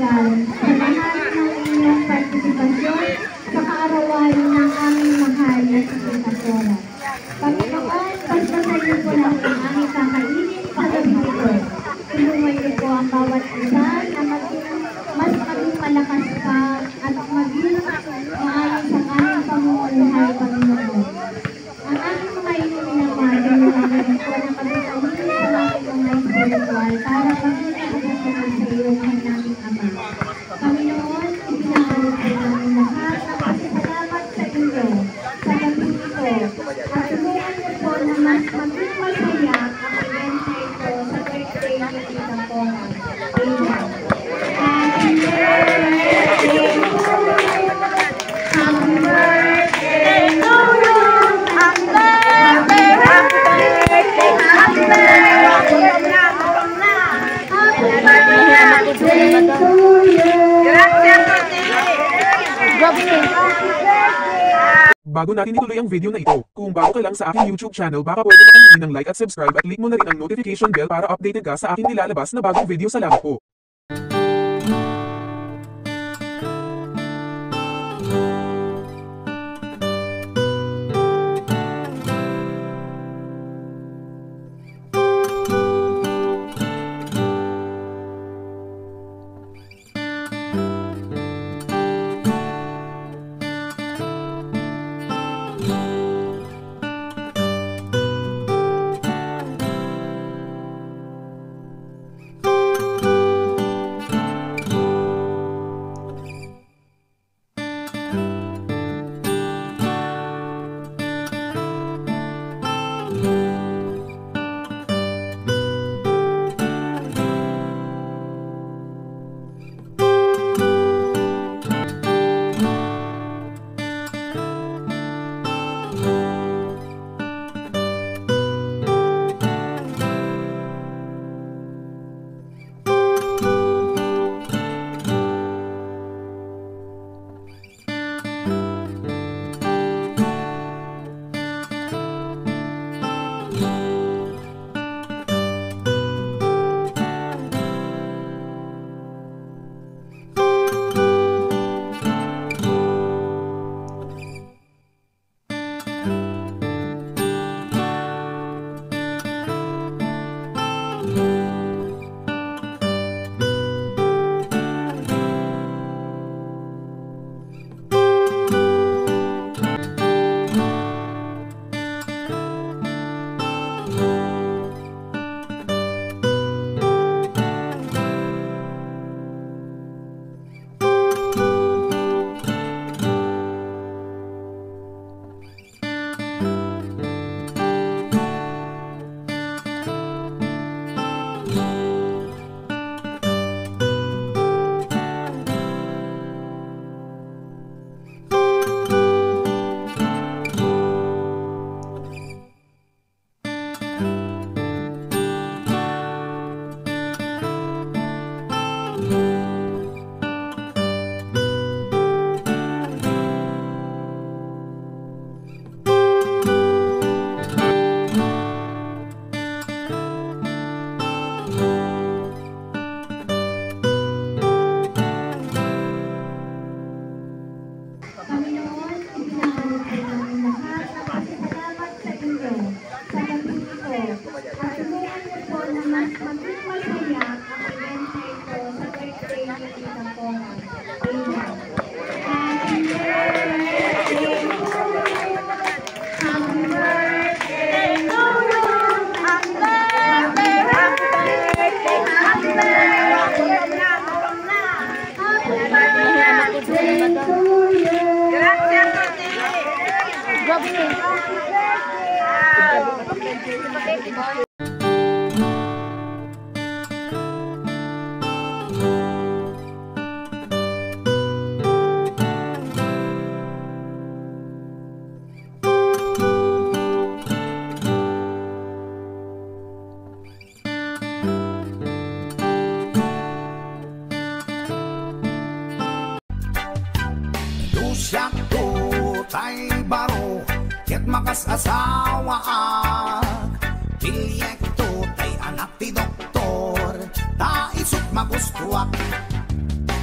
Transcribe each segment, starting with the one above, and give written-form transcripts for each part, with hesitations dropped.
pagdirigal sa lahat ng inyong partisipasyon sa kaarawan ng aming mahal na si Pastora. Panginoon, pagpasayin po lang ang aming kakainin sa gabi ito. Tulungan niyo po ang bawat isa na mas maging malakas pa at maging maayos ang aming pamumuhay, Panginoon. Ang aming mga inumin naman, tulungan niyo po na pagpasayin sa aming mga spiritual para maging nakasasama sa iyo ng naming Ama. Panginoon, ibinahalik po namin lahat ng pasasalamat sa inyo sa gabi ito. At tulungan niyo po na mas maging masaya ang event ito sa birthday ni Tita Pona. Amen. Happy birthday to you! Happy birthday to you! Happy birthday! Happy birthday! Happy birthday! Happy birthday to you! Bago natin ituloy ang video na ito, kung bago ka lang sa aking YouTube channel baka pwede na kang ng like at subscribe at click mo na rin ang notification bell para updated ka sa aking nilalabas na bagong video. Salamat po. Siyak to tay baro ket makas asawa Tilyek to tay anak ti doktor ta isut magustuak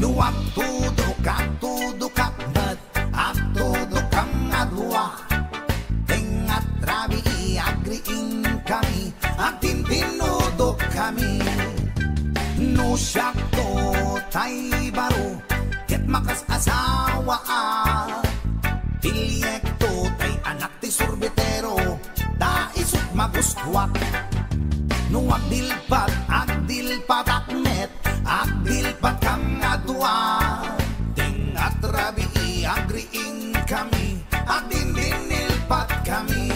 Nuwag tudok met at tudok kang adwa. Tengat rabi iagriing kami at tintinudok kami. No siya to tay baro ket makas asawa Tilyek to tay anak ti sorbetero ta isut magustwak. No agdilpat akmet agdilpat kang adwa. Tengat rabi iagriing kami agdindinilpat kami.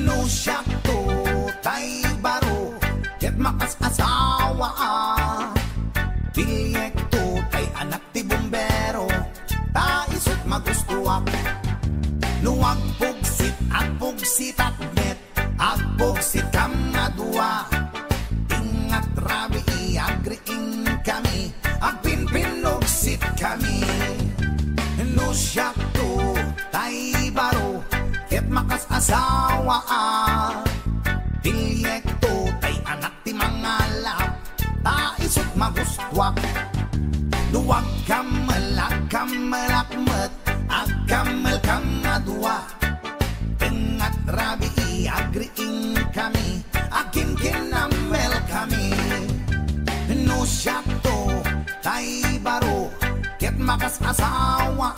No siya to tay baro ket makas asawa Tilyek to tay anak ti bombero ta isut magustuak. Nuwag pugsit at pugsit at met at pugsit kam adwa. Ingat rabi iagriing kami at pinpinugsit kami. No siya to tay baro ket makas asawa Tilyek to tay anak ti mangalap ta isut magustwak. Nuwag kamalakmet agkamel kang adwa. Tengat rabi iagriing kami akin kinamel kami. No siya to tay baro ket makas asawa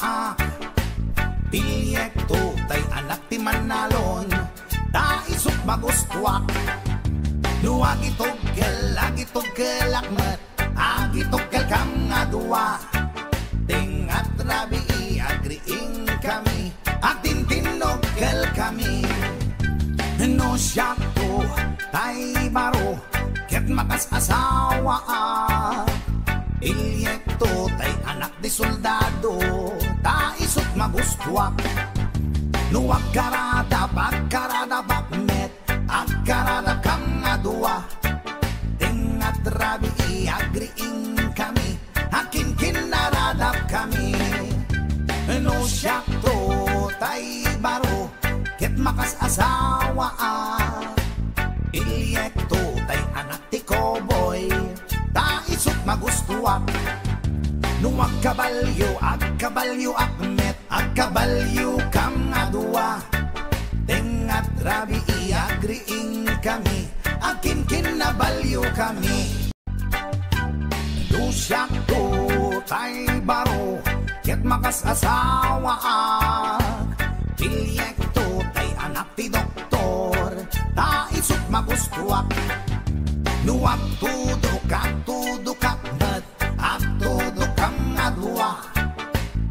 Tilyek to tay anak ti manalon ta isut magustwak. Nuwag itogel akmet agitogel kang adwa. Tengat rabi iagriing kami at tintinogel kami. No siya to tay baro ket makas asawa Tilyek to tay anak di soldado ta isut magustwak. Nuwag karada bakmet agkarada kang adwa. Tengat rabi iagriing kami akin kinaradap kami. No siya to tay baro ket makas asawa Tilyek to tay anak ti koboy ta isut magustuak. Nuwag kabalyo akmet agkabalyo kam adwa. Tengat rabi iagriing kami akin kinabalyo kami. No siya to tay baro ket makas asawa Tilyek to tay anak ti doktor ta isut magustuak. Nuwag tudok met at tudok kang adwa.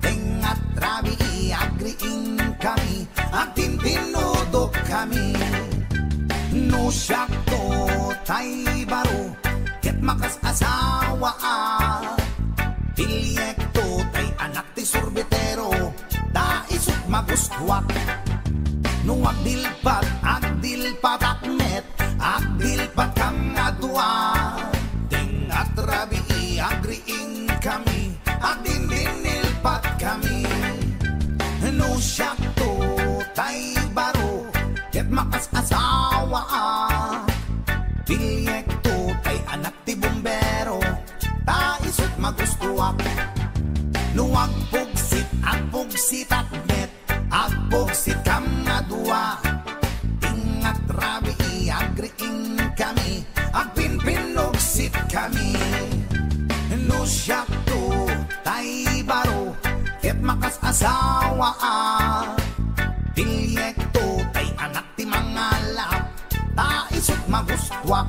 Tengat rabi iagriing kami at tintinudok kami. No siya to tay baro ket makas asawa Tilyek to tay anak ti sorbetero ta isut magustwak. Nuwag agdilpat akmet agdilpat kang adwa. Tengat rabi iagriing kami agdindinilpat kami. No siya to tay baro ket makas asawa Tilyek to tay anak ti bombero ta isut magustwak. Nuwag pugsit at met agpugsit kam adwa. Ingat rabi iagriing kami agpinpinugsit kami. No siya to tay baro ket makas asawa Tilyek to tay anak ti mangalap ta isut magustwak.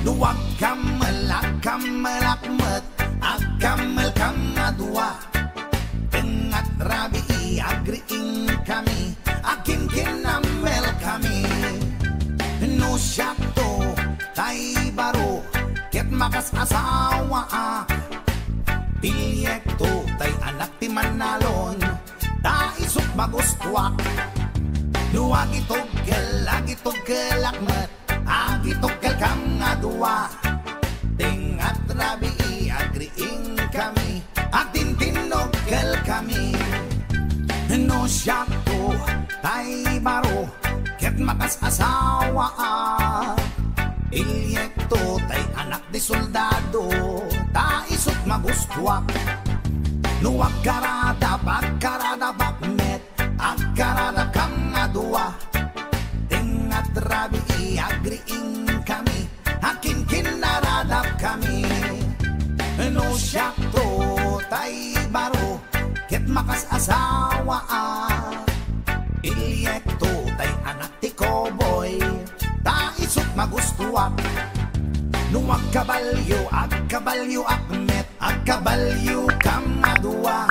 Nuwag kamalakmet agkamel kang adwa. Tengat rabi iagriing kami akin kinamel kami. No siya to tay baro ket makas asawa Tilyek to tay anak ti manalon ta isut magustwak. Nuwag itogel akmet agitogel kang adwa. Tengat rabi iagriing kami at tintinogel kami. No siya to tay baro ket makas asawa Tilyek to tay anak di soldado ta isut magustuak. No agkarada bakmet, agkarada kang adua. Tingat rabi iagriing kami, akin kinaradap kami. No siya to tay baro, ket makas asawa ilyekto tay anak ti koboy, ta isut magustuak. No agkabalyo akmet, agkabalyo kang adua.